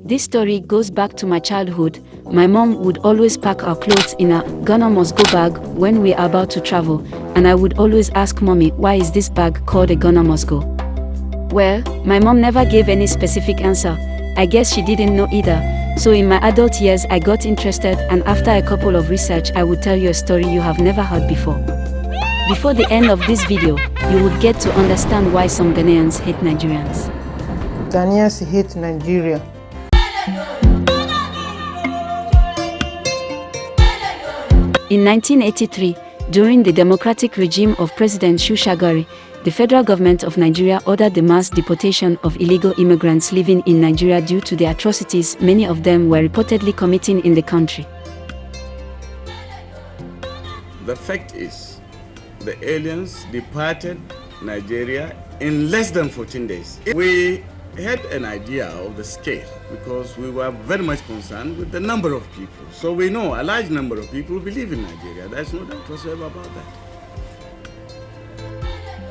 This story goes back to my childhood. My mom would always pack our clothes in a Ghana must go bag when we are about to travel, and I would always ask mommy, why is this bag called a Ghana must go? Well, my mom never gave any specific answer. I guess she didn't know either. So in my adult years I got interested, and after a couple of research I would tell you a story you have never heard before. Before the end of this video, you would get to understand why some Ghanaians hate Nigerians. Ghanaians hate Nigeria. In 1983, during the democratic regime of President Shagari, the federal government of Nigeria ordered the mass deportation of illegal immigrants living in Nigeria due to the atrocities many of them were reportedly committing in the country. The fact is, the aliens departed Nigeria in less than 14 days. We had an idea of the scale because we were very much concerned with the number of people. So we know a large number of people believe in Nigeria. There's no doubt whatsoever about that.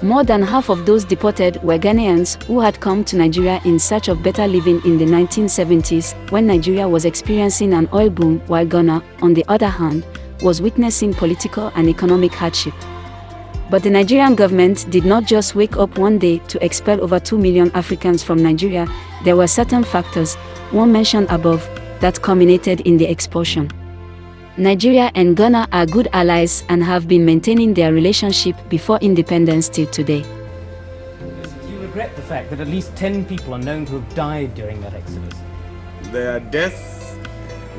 More than half of those deported were Ghanaians who had come to Nigeria in search of better living in the 1970s, when Nigeria was experiencing an oil boom, while Ghana, on the other hand, was witnessing political and economic hardship. But the Nigerian government did not just wake up one day to expel over 2 million Africans from Nigeria. There were certain factors, one mentioned above, that culminated in the expulsion. Nigeria and Ghana are good allies and have been maintaining their relationship before independence till today. Do you regret the fact that at least 10 people are known to have died during that exodus? Their death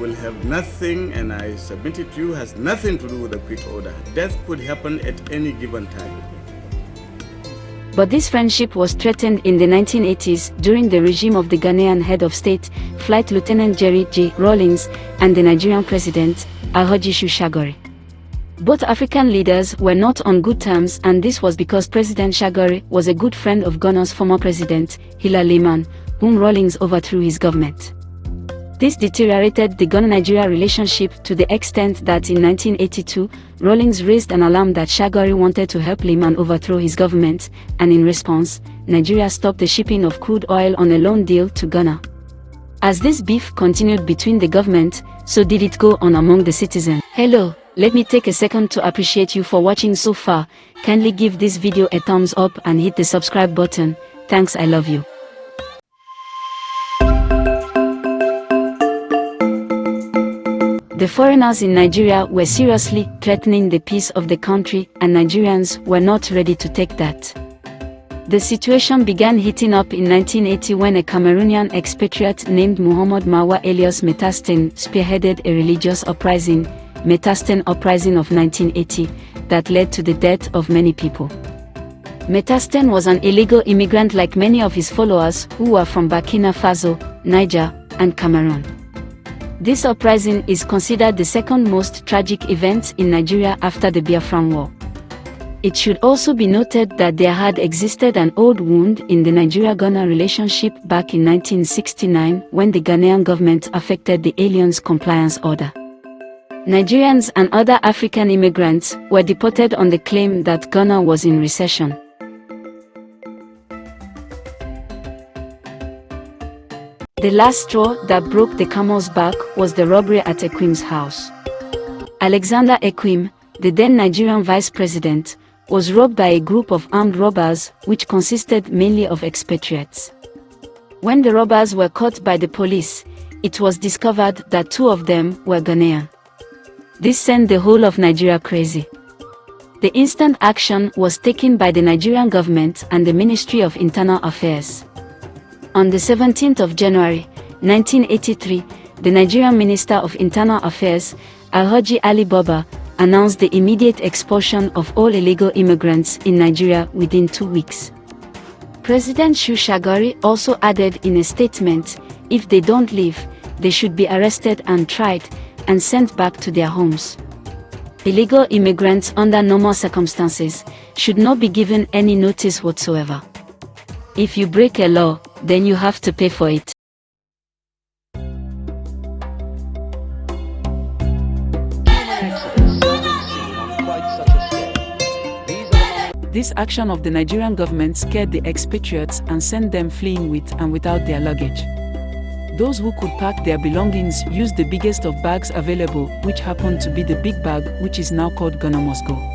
will have nothing, and I submit it to you, has nothing to do with the quit order. Death could happen at any given time. But this friendship was threatened in the 1980s during the regime of the Ghanaian head of state, Flight Lieutenant Jerry J. Rawlings, and the Nigerian president, Alhaji Shagari. Both African leaders were not on good terms, and this was because President Shagari was a good friend of Ghana's former president, Hila Lehman, whom Rawlings overthrew his government. This deteriorated the Ghana-Nigeria relationship to the extent that in 1982, Rawlings raised an alarm that Shagari wanted to help Lehman overthrow his government, and in response, Nigeria stopped the shipping of crude oil on a loan deal to Ghana. As this beef continued between the government, so did it go on among the citizens. Hello, let me take a second to appreciate you for watching so far. Kindly give this video a thumbs up and hit the subscribe button. Thanks, I love you. The foreigners in Nigeria were seriously threatening the peace of the country, and Nigerians were not ready to take that. The situation began heating up in 1980 when a Cameroonian expatriate named Muhammad Marwa alias Metastin spearheaded a religious uprising, Metastin Uprising of 1980, that led to the death of many people. Metastin was an illegal immigrant like many of his followers who were from Burkina Faso, Niger, and Cameroon. This uprising is considered the second most tragic event in Nigeria after the Biafran War. It should also be noted that there had existed an old wound in the Nigeria-Ghana relationship back in 1969 when the Ghanaian government affected the aliens compliance order. Nigerians and other African immigrants were deported on the claim that Ghana was in recession. The last straw that broke the camel's back was the robbery at Ekwim's house. Alexander Ekwim, the then Nigerian vice president, was robbed by a group of armed robbers which consisted mainly of expatriates. When the robbers were caught by the police, it was discovered that 2 of them were Ghanaian. This sent the whole of Nigeria crazy. The instant action was taken by the Nigerian government and the Ministry of Internal Affairs. On the 17th of January, 1983, the Nigerian Minister of Internal Affairs, Alhaji Ali Baba, announced the immediate expulsion of all illegal immigrants in Nigeria within 2 weeks. President Shagari also added in a statement, if they don't leave, they should be arrested and tried, and sent back to their homes. Illegal immigrants under normal circumstances should not be given any notice whatsoever. If you break a law, then you have to pay for it. This action of the Nigerian government scared the expatriates and sent them fleeing with and without their luggage. Those who could pack their belongings used the biggest of bags available, which happened to be the big bag, which is now called Ghana Must Go.